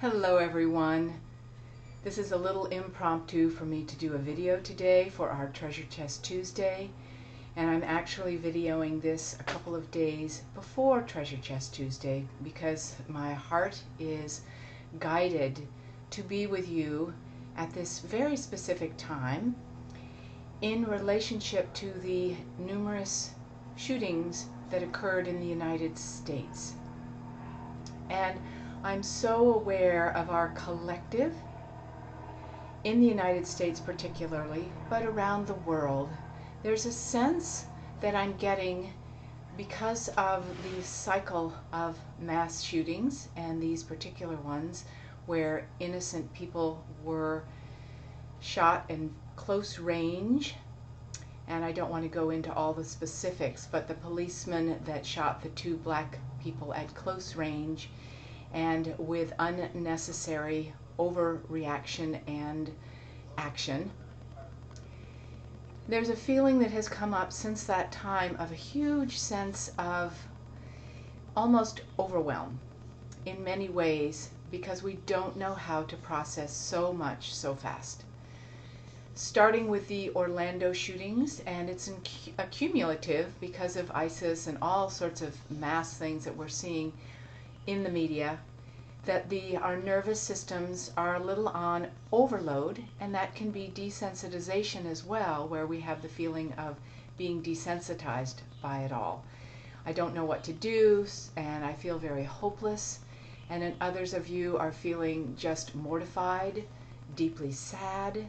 Hello everyone. This is a little impromptu for me to do a video today for our Treasure Chest Tuesday, and I'm actually videoing this a couple of days before Treasure Chest Tuesday because my heart is guided to be with you at this very specific time in relationship to the numerous shootings that occurred in the United States. And I'm so aware of our collective, in the United States particularly, but around the world. There's a sense that I'm getting because of the cycle of mass shootings, and these particular ones where innocent people were shot in close range. And I don't want to go into all the specifics, but the policeman that shot the two black people at close range and with unnecessary overreaction and action. There's a feeling that has come up since that time of a huge sense of almost overwhelm in many ways because we don't know how to process so much so fast. Starting with the Orlando shootings, and it's accumulative because of ISIS and all sorts of mass things that we're seeing in the media, that our nervous systems are a little on overload, and that can be desensitization as well, where we have the feeling of being desensitized by it all. I don't know what to do, and I feel very hopeless, and then others of you are feeling just mortified, deeply sad.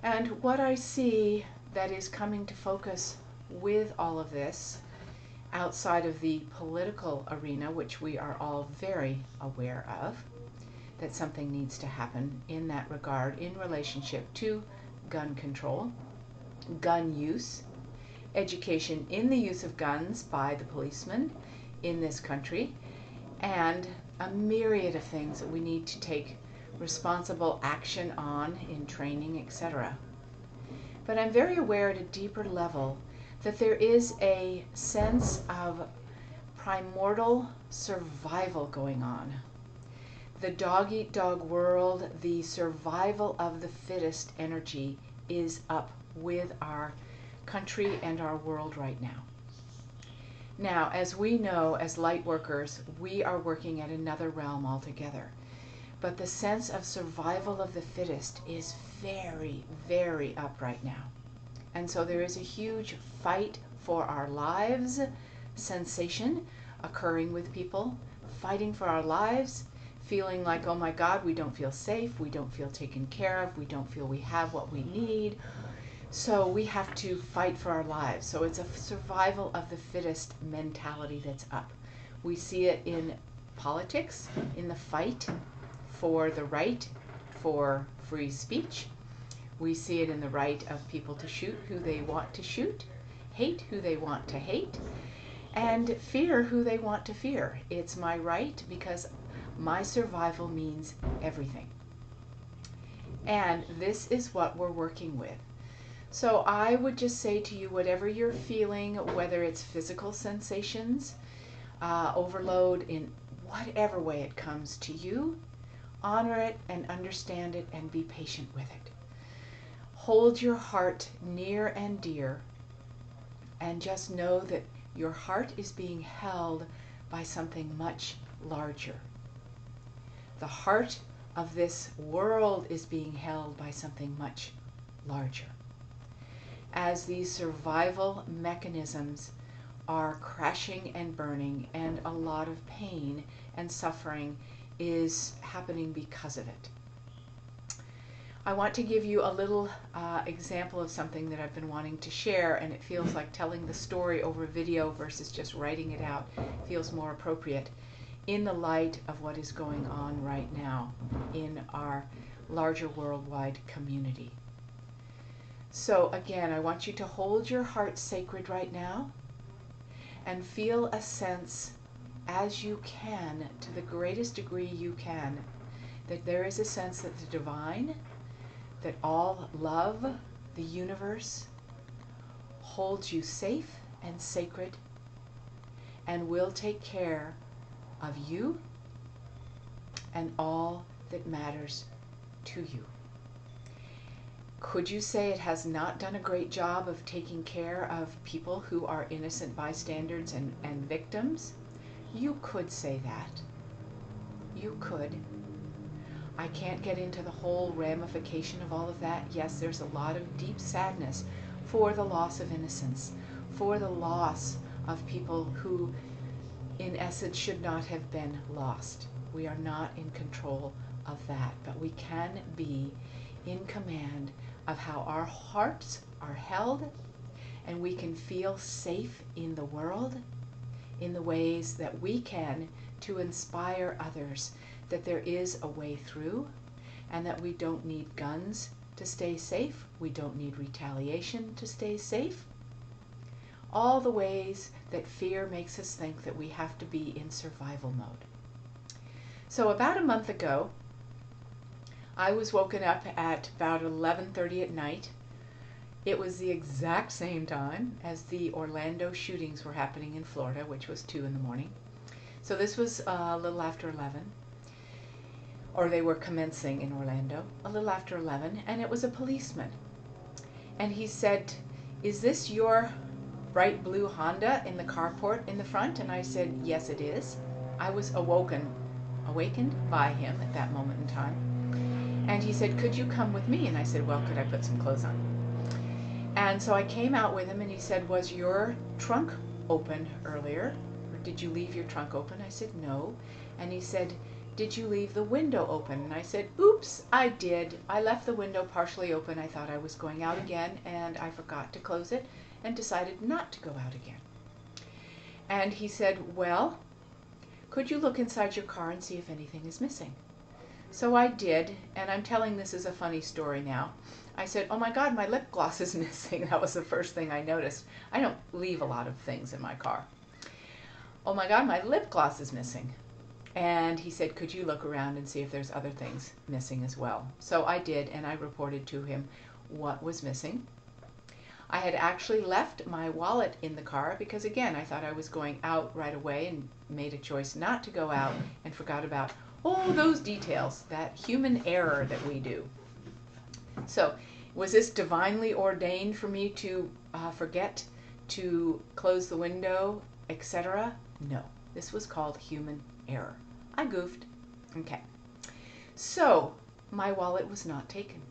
And what I see that is coming to focus with all of this, outside of the political arena, which we are all very aware of, that something needs to happen in that regard in relationship to gun control, gun use, education in the use of guns by the policemen in this country, and a myriad of things that we need to take responsible action on in training, etc. But I'm very aware at a deeper level that there is a sense of primordial survival going on. The dog-eat-dog world, the survival of the fittest energy is up with our country and our world right now. Now, as we know, as light workers, we are working at another realm altogether. But the sense of survival of the fittest is very, very up right now. And so there is a huge fight for our lives sensation occurring with people, fighting for our lives, feeling like, oh my God, we don't feel safe, we don't feel taken care of, we don't feel we have what we need. So we have to fight for our lives. So it's a survival of the fittest mentality that's up. We see it in politics, in the fight for the right for free speech. We see it in the right of people to shoot who they want to shoot, hate who they want to hate, and fear who they want to fear. It's my right because my survival means everything. And this is what we're working with. So I would just say to you, whatever you're feeling, whether it's physical sensations, overload in whatever way it comes to you, honor it and understand it and be patient with it. Hold your heart near and dear and just know that your heart is being held by something much larger. The heart of this world is being held by something much larger. As these survival mechanisms are crashing and burning, and a lot of pain and suffering is happening because of it. I want to give you a little example of something that I've been wanting to share, and it feels like telling the story over video versus just writing it out feels more appropriate in the light of what is going on right now in our larger worldwide community. So again, I want you to hold your heart sacred right now and feel a sense, as you can, to the greatest degree you can, that there is a sense that the divine, that all love, the universe, holds you safe and sacred and will take care of you and all that matters to you. Could you say it has not done a great job of taking care of people who are innocent bystanders and victims? You could say that. You could. I can't get into the whole ramification of all of that. Yes, there's a lot of deep sadness for the loss of innocence, for the loss of people who, in essence, should not have been lost. We are not in control of that, but we can be in command of how our hearts are held, and we can feel safe in the world in the ways that we can to inspire others that there is a way through, and that we don't need guns to stay safe. We don't need retaliation to stay safe. All the ways that fear makes us think that we have to be in survival mode. So about a month ago, I was woken up at about 11:30 at night. It was the exact same time as the Orlando shootings were happening in Florida, which was 2 in the morning. So this was a little after 11, or they were commencing in Orlando, a little after 11, and it was a policeman. And he said, "Is this your bright blue Honda in the carport in the front?" And I said, "Yes, it is." I was awakened by him at that moment in time. And he said, "Could you come with me?" And I said, "Well, could I put some clothes on?" And so I came out with him, and he said, "Was your trunk open earlier? Or did you leave your trunk open?" I said, "No." And he said, "Did you leave the window open?" And I said, "Oops, I did. I left the window partially open. I thought I was going out again, and I forgot to close it and decided not to go out again." And he said, "Well, could you look inside your car and see if anything is missing?" So I did, and I'm telling this as a funny story now. I said, "Oh my God, my lip gloss is missing." That was the first thing I noticed. I don't leave a lot of things in my car. "Oh my God, my lip gloss is missing." And he said, "Could you look around and see if there's other things missing as well?" So I did, and I reported to him what was missing. I had actually left my wallet in the car because, again, I thought I was going out right away and made a choice not to go out and forgot about all those details, that human error that we do. So was this divinely ordained for me to forget to close the window, etc.? No, this was called human error. I goofed. Okay. So my wallet was not taken.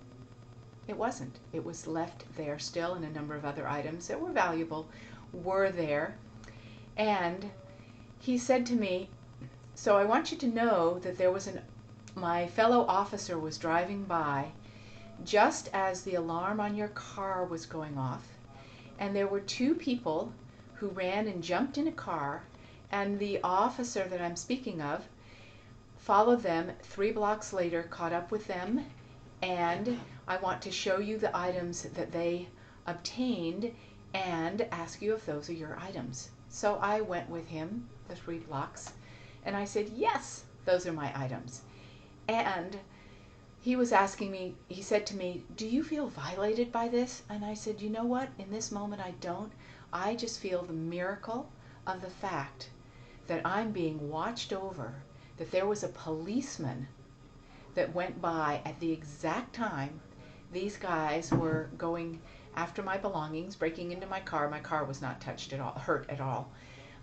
It wasn't. It was left there still, and a number of other items that were valuable were there. And he said to me, "So I want you to know that my fellow officer was driving by just as the alarm on your car was going off, and there were 2 people who ran and jumped in a car, and the officer that I'm speaking of followed them 3 blocks later, caught up with them, and I want to show you the items that they obtained and ask you if those are your items." So I went with him the 3 blocks, and I said, "Yes, those are my items." And he was asking me, he said to me, "Do you feel violated by this?" And I said, "You know what? In this moment I don't. I just feel the miracle of the fact that I'm being watched over, that there was a policeman that went by at the exact time these guys were going after my belongings, breaking into my car. My car was not touched at all, hurt at all,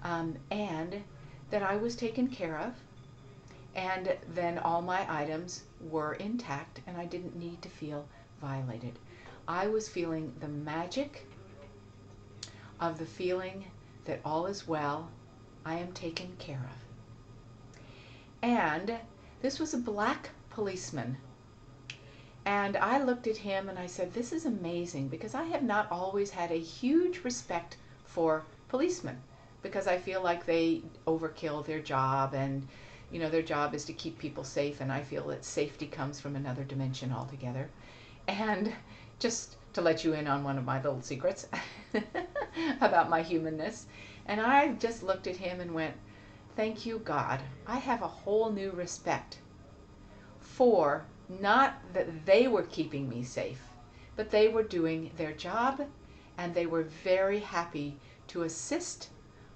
and that I was taken care of, and then all my items were intact, and I didn't need to feel violated." I was feeling the magic of the feeling that all is well, I am taken care of. And this was a black policeman. And I looked at him and I said, "This is amazing," because I have not always had a huge respect for policemen, because I feel like they overkill their job, and their job is to keep people safe, and I feel that safety comes from another dimension altogether. And just to let you in on one of my little secrets about my humanness, and I just looked at him and went, "Thank you, God. I have a whole new respect for not that they were keeping me safe, but they were doing their job, and they were very happy to assist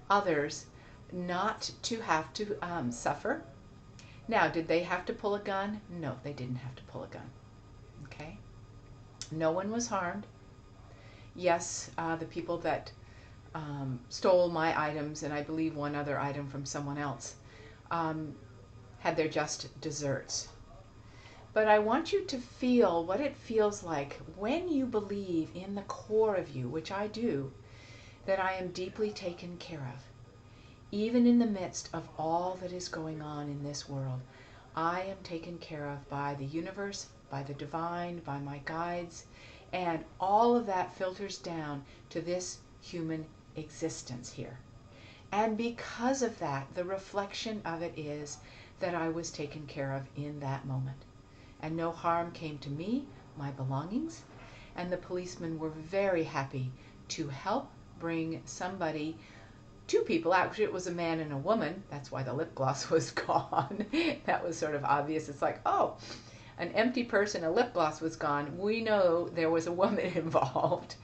others not to have to suffer, Now, did they have to pull a gun? No, they didn't have to pull a gun. Okay? No one was harmed. Yes, the people that stole my items, and I believe one other item from someone else, had their just desserts. But I want you to feel what it feels like when you believe in the core of you, which I do, that I am deeply taken care of. Even in the midst of all that is going on in this world, I am taken care of by the universe, by the divine, by my guides, and all of that filters down to this human existence here. And because of that, the reflection of it is that I was taken care of in that moment. And no harm came to me, my belongings, and the policemen were very happy to help bring somebody, two people, actually it was a man and a woman, that's why the lip gloss was gone. That was sort of obvious. It's like, oh, an empty purse and a lip gloss was gone. We know there was a woman involved.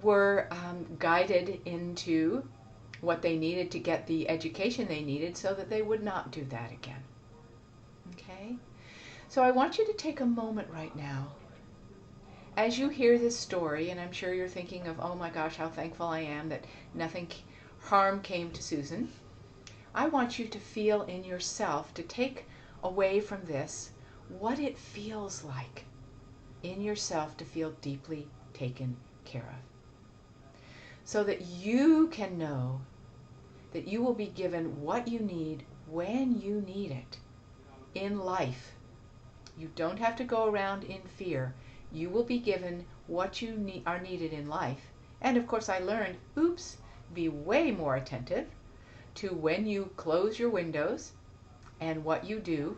Were guided into what they needed to get the education they needed so that they would not do that again. Okay? So I want you to take a moment right now as you hear this story, and I'm sure you're thinking of, oh my gosh, how thankful I am that nothing harm came to Susan. I want you to feel in yourself, to take away from this, what it feels like in yourself to feel deeply taken care of. So that you can know that you will be given what you need when you need it in life. You don't have to go around in fear. You will be given what you are needed in life. And of course I learned, oops, be way more attentive to when you close your windows and what you do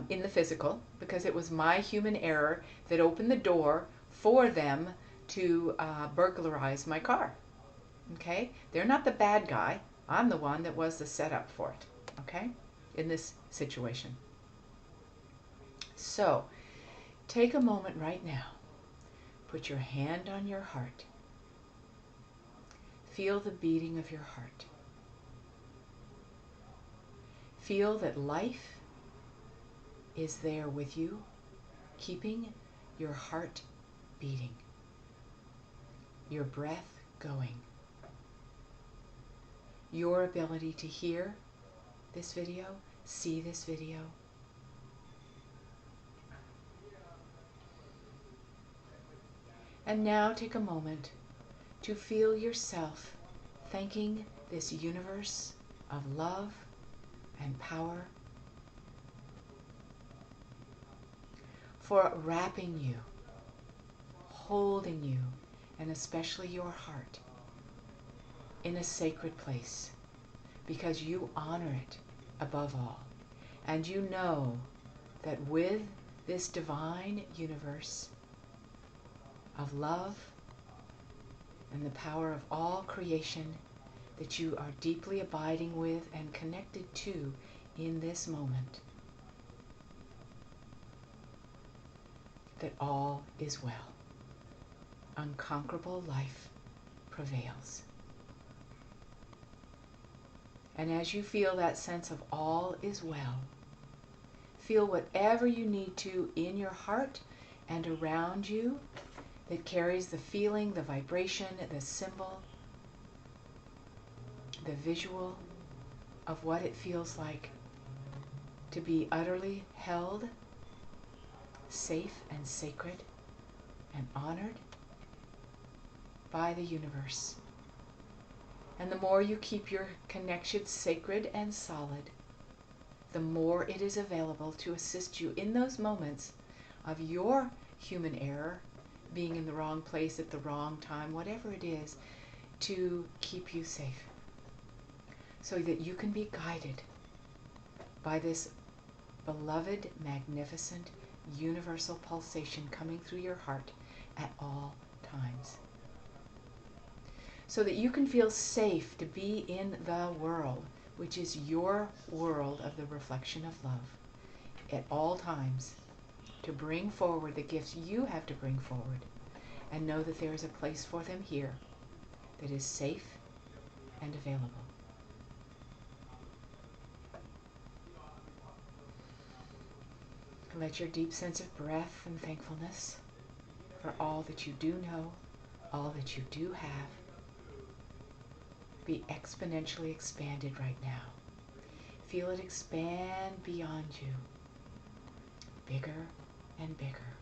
in the physical, because it was my human error that opened the door for them to burglarize my car. Okay? They're not the bad guy. I'm the one that was the setup for it. Okay? In this situation. So, take a moment right now. Put your hand on your heart. Feel the beating of your heart. Feel that life is there with you, keeping your heart beating, your breath going. Your ability to hear this video, see this video. And now take a moment to feel yourself thanking this universe of love and power for wrapping you, holding you, and especially your heart in a sacred place, because you honor it above all. And you know that with this divine universe of love and the power of all creation that you are deeply abiding with and connected to in this moment, that all is well. Unconquerable life prevails. And as you feel that sense of all is well, feel whatever you need to in your heart and around you that carries the feeling, the vibration, the symbol, the visual of what it feels like to be utterly held, safe and sacred and honored by the universe. And the more you keep your connection sacred and solid, the more it is available to assist you in those moments of your human error, being in the wrong place at the wrong time, whatever it is, to keep you safe, so that you can be guided by this beloved, magnificent, universal pulsation coming through your heart at all times. So that you can feel safe to be in the world, which is your world of the reflection of love, at all times, to bring forward the gifts you have to bring forward, and know that there is a place for them here that is safe and available. Let your deep sense of breath and thankfulness for all that you do know, all that you do have, be exponentially expanded right now. Feel it expand beyond you, bigger and bigger,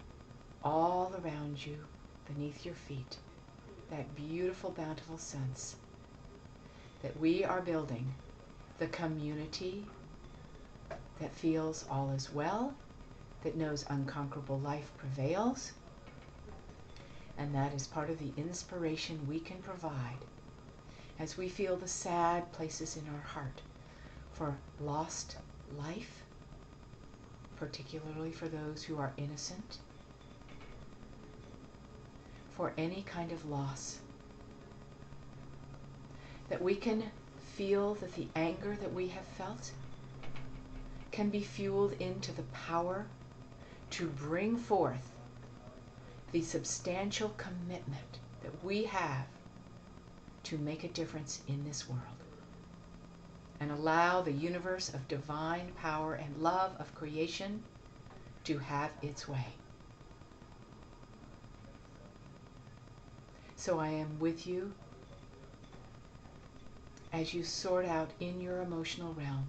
all around you, beneath your feet. That beautiful, bountiful sense that we are building the community that feels all is well, that knows unconquerable life prevails, and that is part of the inspiration we can provide as we feel the sad places in our heart for lost life, particularly for those who are innocent, for any kind of loss. That we can feel that the anger that we have felt can be fueled into the power to bring forth the substantial commitment that we have to make a difference in this world and allow the universe of divine power and love of creation to have its way. So I am with you as you sort out in your emotional realm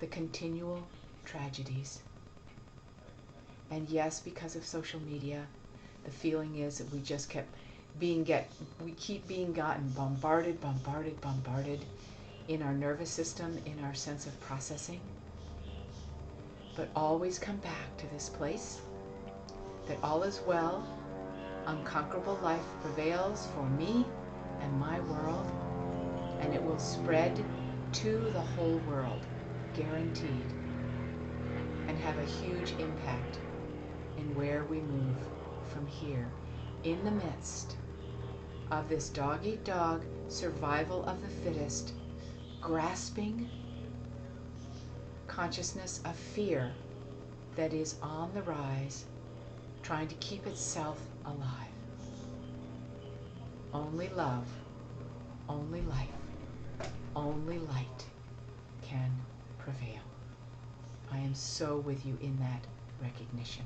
the continual tragedies. And yes, because of social media, the feeling is that we just keep being gotten bombarded in our nervous system, in our sense of processing. But always come back to this place that all is well, unconquerable life prevails for me and my world, and it will spread to the whole world, guaranteed, and have a huge impact in where we move from here in the midst of this dog-eat-dog survival of the fittest, grasping consciousness of fear that is on the rise, trying to keep itself alive. Only love, only life, only light can prevail. I am so with you in that recognition.